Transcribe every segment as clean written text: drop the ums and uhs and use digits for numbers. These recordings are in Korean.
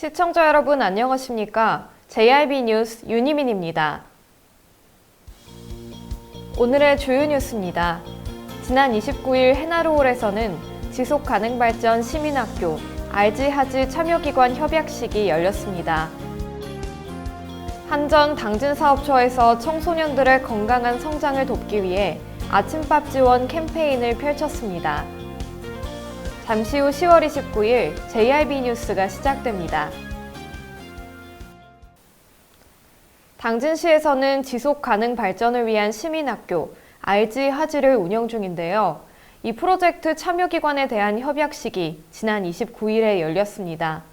시청자 여러분 안녕하십니까? JRB 뉴스 윤희민입니다. 오늘의 주요 뉴스입니다. 지난 29일 해나루홀에서는 지속가능발전 시민학교 RG하즈 참여기관 협약식이 열렸습니다. 한전 당진사업처에서 청소년들의 건강한 성장을 돕기 위해 아침밥 지원 캠페인을 펼쳤습니다. 잠시 후 10월 29일 JRB 뉴스가 시작됩니다. 당진시에서는 지속가능 발전을 위한 시민학교 RG하즈를 운영 중인데요. 이 프로젝트 참여기관에 대한 협약식이 지난 29일에 열렸습니다.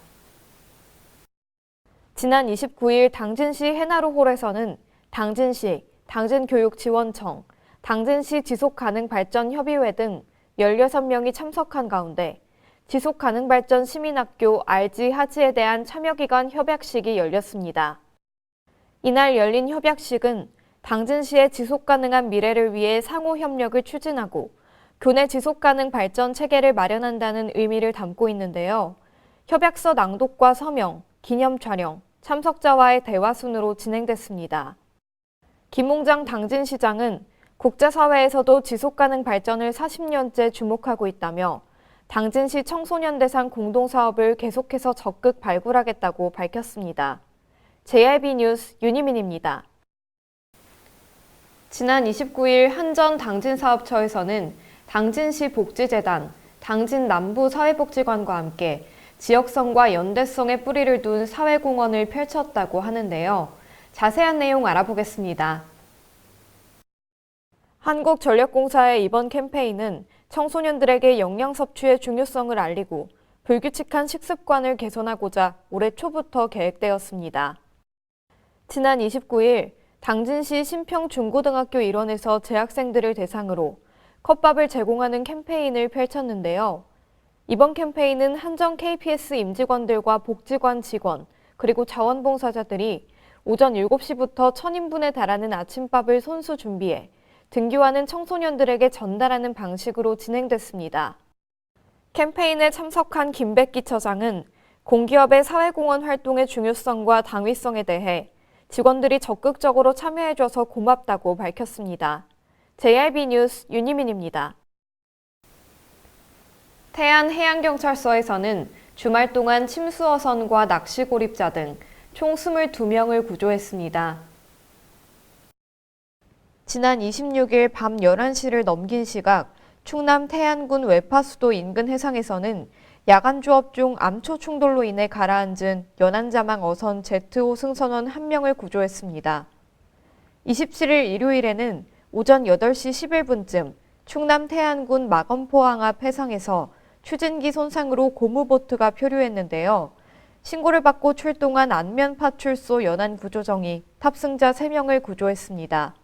지난 29일 당진시 해나루홀에서는 당진시, 당진교육지원청, 당진시 지속가능발전협의회 등 16명이 참석한 가운데 지속가능발전 시민학교 RG하즈에 대한 참여기관 협약식이 열렸습니다. 이날 열린 협약식은 당진시의 지속가능한 미래를 위해 상호협력을 추진하고 교내 지속가능 발전 체계를 마련한다는 의미를 담고 있는데요. 협약서 낭독과 서명, 기념 촬영, 참석자와의 대화 순으로 진행됐습니다. 김홍장 당진시장은 국제사회에서도 지속가능 발전을 40년째 주목하고 있다며 당진시 청소년 대상 공동사업을 계속해서 적극 발굴하겠다고 밝혔습니다. JRB 뉴스 윤희민입니다. 지난 29일 한전 당진사업처에서는 당진시 복지재단, 당진남부사회복지관과 함께 지역성과 연대성의 뿌리를 둔 사회공헌을 펼쳤다고 하는데요. 자세한 내용 알아보겠습니다. 한국전력공사의 이번 캠페인은 청소년들에게 영양 섭취의 중요성을 알리고 불규칙한 식습관을 개선하고자 올해 초부터 계획되었습니다. 지난 29일 당진시 신평중고등학교 일원에서 재학생들을 대상으로 컵밥을 제공하는 캠페인을 펼쳤는데요. 이번 캠페인은 한전 KPS 임직원들과 복지관 직원, 그리고 자원봉사자들이 오전 7시부터 1000인분에 달하는 아침밥을 손수 준비해 등교하는 청소년들에게 전달하는 방식으로 진행됐습니다. 캠페인에 참석한 김백기 처장은 공기업의 사회공헌 활동의 중요성과 당위성에 대해 직원들이 적극적으로 참여해줘서 고맙다고 밝혔습니다. JRB 뉴스 윤희민입니다. 태안해양경찰서에서는 주말 동안 침수어선과 낚시고립자 등 총 22명을 구조했습니다. 지난 26일 밤 11시를 넘긴 시각 충남 태안군 외파수도 인근 해상에서는 야간 조업 중 암초 충돌로 인해 가라앉은 연안자망 어선 Z5 승선원 1명을 구조했습니다. 27일 일요일에는 오전 8시 11분쯤 충남 태안군 마건포항 앞 해상에서 추진기 손상으로 고무보트가 표류했는데요. 신고를 받고 출동한 안면파출소 연안구조정이 탑승자 3명을 구조했습니다.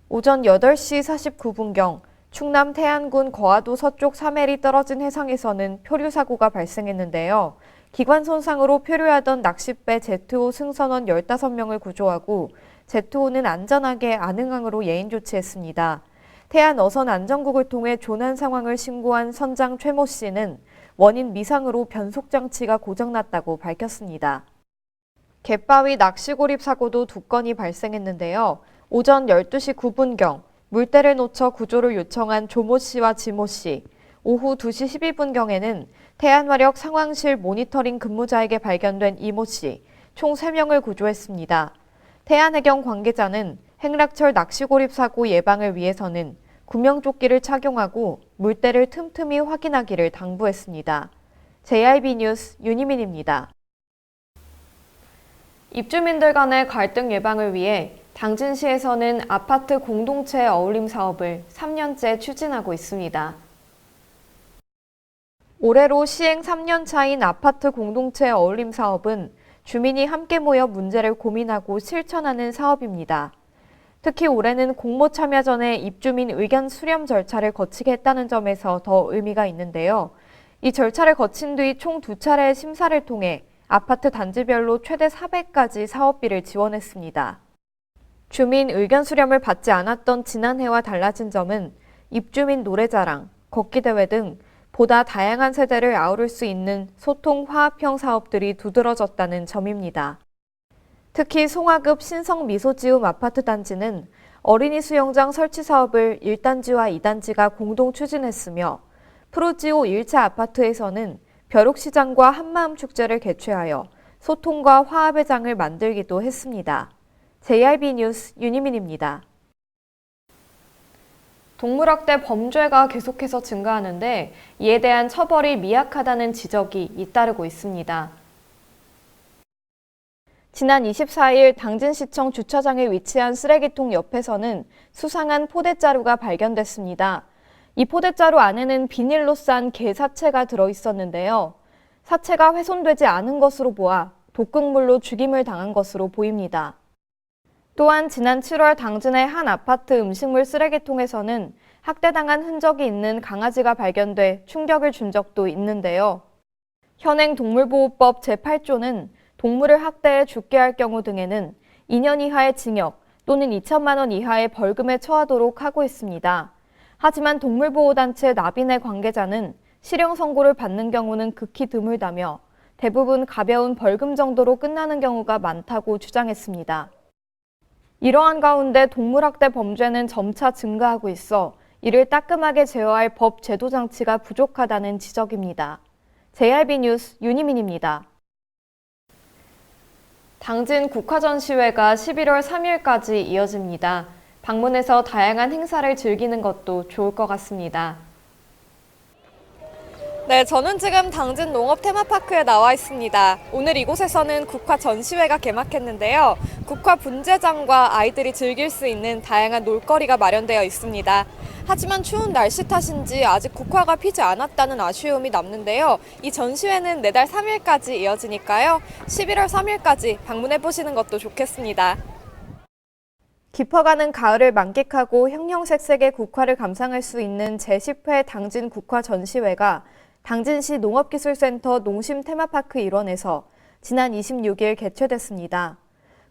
오전 8시 49분경 충남 태안군 거화도 서쪽 3해리 떨어진 해상에서는 표류 사고가 발생했는데요. 기관 손상으로 표류하던 낚싯배 Z5 승선원 15명을 구조하고 Z5는 안전하게 안흥항으로 예인 조치했습니다. 태안 어선 안전국을 통해 조난 상황을 신고한 선장 최모 씨는 원인 미상으로 변속장치가 고장났다고 밝혔습니다. 갯바위 낚시고립 사고도 2건이 발생했는데요. 오전 12시 9분경 물대를 놓쳐 구조를 요청한 조모 씨와 지모 씨, 오후 2시 12분경에는 태안화력 상황실 모니터링 근무자에게 발견된 이모 씨, 총 3명을 구조했습니다. 태안해경 관계자는 행락철 낚시고립 사고 예방을 위해서는 구명조끼를 착용하고 물대를 틈틈이 확인하기를 당부했습니다. JRB 뉴스 윤희민입니다. 입주민들 간의 갈등 예방을 위해 당진시에서는 아파트 공동체 어울림 사업을 3년째 추진하고 있습니다. 올해로 시행 3년 차인 아파트 공동체 어울림 사업은 주민이 함께 모여 문제를 고민하고 실천하는 사업입니다. 특히 올해는 공모 참여 전에 입주민 의견 수렴 절차를 거치게 했다는 점에서 더 의미가 있는데요. 이 절차를 거친 뒤 총 2차례의 심사를 통해 아파트 단지별로 최대 400가지 사업비를 지원했습니다. 주민 의견 수렴을 받지 않았던 지난해와 달라진 점은 입주민 노래자랑, 걷기대회 등 보다 다양한 세대를 아우를 수 있는 소통 화합형 사업들이 두드러졌다는 점입니다. 특히 송화급 신성 미소지움 아파트 단지는 어린이 수영장 설치 사업을 1단지와 2단지가 공동 추진했으며 프로지오 1차 아파트에서는 벼룩시장과 한마음 축제를 개최하여 소통과 화합의 장을 만들기도 했습니다. JRB 뉴스 윤희민입니다. 동물학대 범죄가 계속해서 증가하는데 이에 대한 처벌이 미약하다는 지적이 잇따르고 있습니다. 지난 24일 당진시청 주차장에 위치한 쓰레기통 옆에서는 수상한 포대자루가 발견됐습니다. 이 포대자루 안에는 비닐로 싼 개 사체가 들어있었는데요. 사체가 훼손되지 않은 것으로 보아 독극물로 죽임을 당한 것으로 보입니다. 또한 지난 7월 당진의 한 아파트 음식물 쓰레기통에서는 학대당한 흔적이 있는 강아지가 발견돼 충격을 준 적도 있는데요. 현행 동물보호법 제8조는 동물을 학대해 죽게 할 경우 등에는 2년 이하의 징역 또는 2천만 원 이하의 벌금에 처하도록 하고 있습니다. 하지만 동물보호단체 나비네 관계자는 실형 선고를 받는 경우는 극히 드물다며 대부분 가벼운 벌금 정도로 끝나는 경우가 많다고 주장했습니다. 이러한 가운데 동물학대 범죄는 점차 증가하고 있어 이를 따끔하게 제어할 법 제도 장치가 부족하다는 지적입니다. JRB 뉴스 윤희민입니다. 당진 국화전시회가 11월 3일까지 이어집니다. 방문해서 다양한 행사를 즐기는 것도 좋을 것 같습니다. 네, 저는 지금 당진 농업 테마파크에 나와 있습니다. 오늘 이곳에서는 국화 전시회가 개막했는데요. 국화 분재장과 아이들이 즐길 수 있는 다양한 놀거리가 마련되어 있습니다. 하지만 추운 날씨 탓인지 아직 국화가 피지 않았다는 아쉬움이 남는데요. 이 전시회는 내달 3일까지 이어지니까요. 11월 3일까지 방문해 보시는 것도 좋겠습니다. 깊어가는 가을을 만끽하고 형형색색의 국화를 감상할 수 있는 제10회 당진 국화 전시회가 당진시 농업기술센터 농심 테마파크 일원에서 지난 26일 개최됐습니다.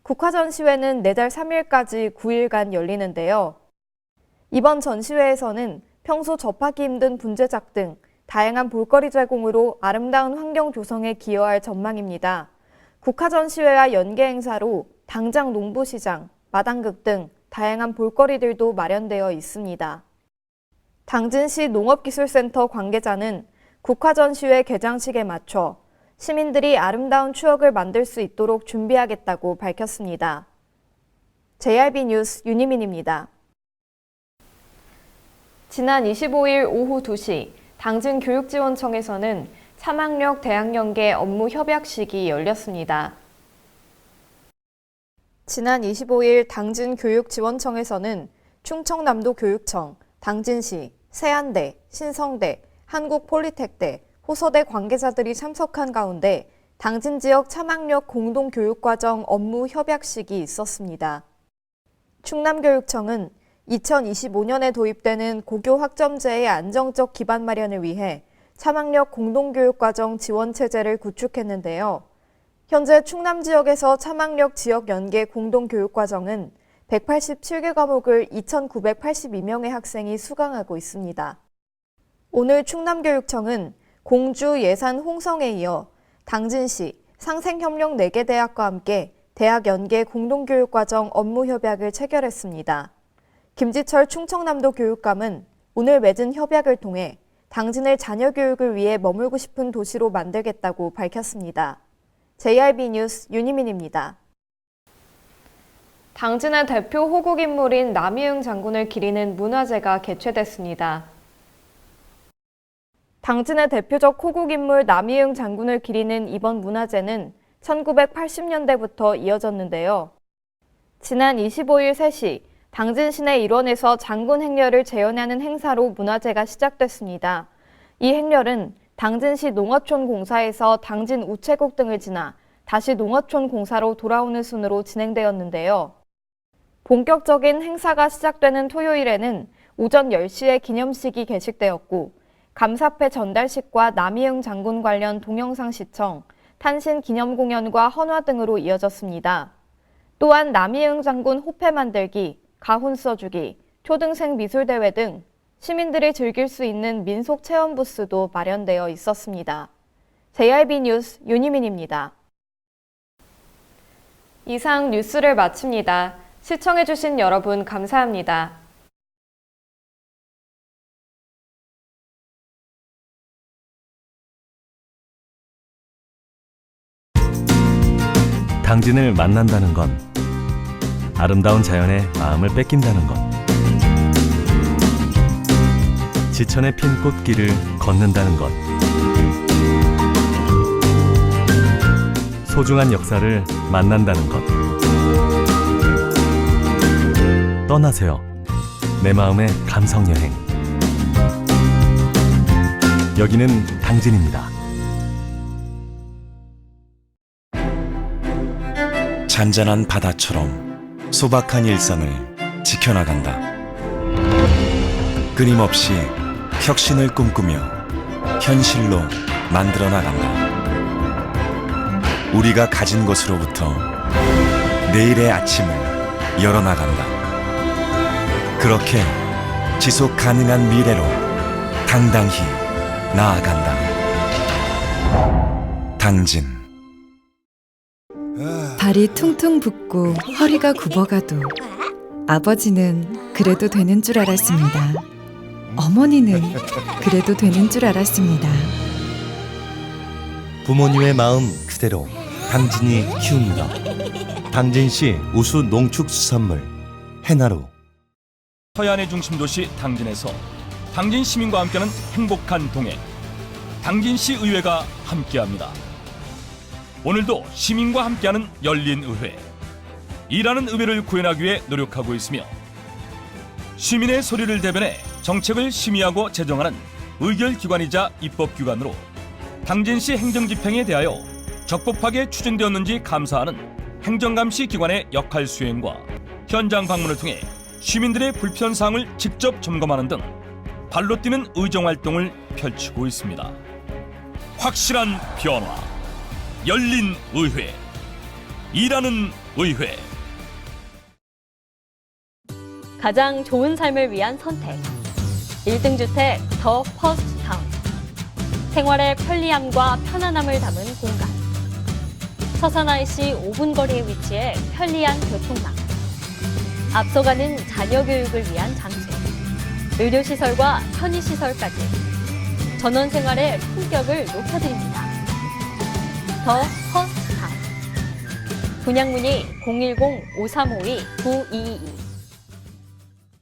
국화 전시회는 내달 3일까지 9일간 열리는데요. 이번 전시회에서는 평소 접하기 힘든 분재작 등 다양한 볼거리 제공으로 아름다운 환경 조성에 기여할 전망입니다. 국화 전시회와 연계 행사로 당장 농부시장, 마당극 등 다양한 볼거리들도 마련되어 있습니다. 당진시 농업기술센터 관계자는 국화 전시회 개장식에 맞춰 시민들이 아름다운 추억을 만들 수 있도록 준비하겠다고 밝혔습니다. JRB 뉴스 윤희민입니다. 지난 25일 오후 2시 당진 교육지원청에서는 차망력 대학연계 업무 협약식이 열렸습니다. 지난 25일 당진 교육지원청에서는 충청남도 교육청, 당진시, 세안대, 신성대, 한국폴리텍대, 호서대 관계자들이 참석한 가운데 당진 지역 차망력 공동교육과정 업무 협약식이 있었습니다. 충남교육청은 2025년에 도입되는 고교 학점제의 안정적 기반 마련을 위해 차망력 공동교육과정 지원체제를 구축했는데요. 현재 충남 지역에서 차망력 지역 연계 공동교육과정은 187개 과목을 2,982명의 학생이 수강하고 있습니다. 오늘 충남교육청은 공주, 예산, 홍성에 이어 당진시, 상생협력 4개 대학과 함께 대학 연계 공동교육과정 업무협약을 체결했습니다. 김지철 충청남도 교육감은 오늘 맺은 협약을 통해 당진을 자녀 교육을 위해 머물고 싶은 도시로 만들겠다고 밝혔습니다. JRB 뉴스 윤희민입니다. 당진의 대표 호국 인물인 남이응 장군을 기리는 문화제가 개최됐습니다. 당진의 대표적 호국 인물 남이응 장군을 기리는 이번 문화제는 1980년대부터 이어졌는데요. 지난 25일 3시 당진 시내 일원에서 장군 행렬을 재현하는 행사로 문화제가 시작됐습니다. 이 행렬은 당진시 농어촌 공사에서 당진 우체국 등을 지나 다시 농어촌 공사로 돌아오는 순으로 진행되었는데요. 본격적인 행사가 시작되는 토요일에는 오전 10시에 기념식이 개식되었고 감사패 전달식과 남이응 장군 관련 동영상 시청, 탄신 기념 공연과 헌화 등으로 이어졌습니다. 또한 남이응 장군 호패 만들기, 가훈 써주기, 초등생 미술대회 등 시민들이 즐길 수 있는 민속 체험 부스도 마련되어 있었습니다. JRB 뉴스 윤희민입니다. 이상 뉴스를 마칩니다. 시청해주신 여러분 감사합니다. 당진을 만난다는 건 아름다운 자연에 마음을 뺏긴다는 것, 지천에 핀 꽃길을 걷는다는 것, 소중한 역사를 만난다는 것. 떠나세요. 내 마음의 감성 여행. 여기는 당진입니다. 잔잔한 바다처럼 소박한 일상을 지켜나간다. 끊임없이 혁신을 꿈꾸며 현실로 만들어 나간다. 우리가 가진 것으로부터 내일의 아침을 열어나간다. 그렇게 지속 가능한 미래로 당당히 나아간다. 당진. 발이 퉁퉁 붓고 허리가 굽어가도 아버지는 그래도 되는 줄 알았습니다. 어머니는 그래도 되는 줄 알았습니다. 부모님의 마음 그대로 당진이 키웁니다. 당진시 우수 농축수산물 해나루. 서해안의 중심 도시 당진에서 당진 시민과 함께하는 행복한 동행, 당진시 의회가 함께합니다. 오늘도 시민과 함께하는 열린 의회, 일하는 의회를 구현하기 위해 노력하고 있으며 시민의 소리를 대변해 정책을 심의하고 제정하는 의결기관이자 입법기관으로 당진시 행정집행에 대하여 적법하게 추진되었는지 감사하는 행정감시 기관의 역할 수행과 현장 방문을 통해 시민들의 불편사항을 직접 점검하는 등 발로 뛰는 의정활동을 펼치고 있습니다. 확실한 변화, 열린 의회, 일하는 의회. 가장 좋은 삶을 위한 선택. 1등 주택 더 퍼스트 타운. 생활의 편리함과 편안함을 담은 공간. 서산 IC 5분 거리에 위치해 편리한 교통망. 앞서가는 자녀 교육을 위한 장치. 의료시설과 편의시설까지. 전원 생활의 품격을 높여드립니다. 더 퍼스트 타운. 분양 문의 010-5352-9222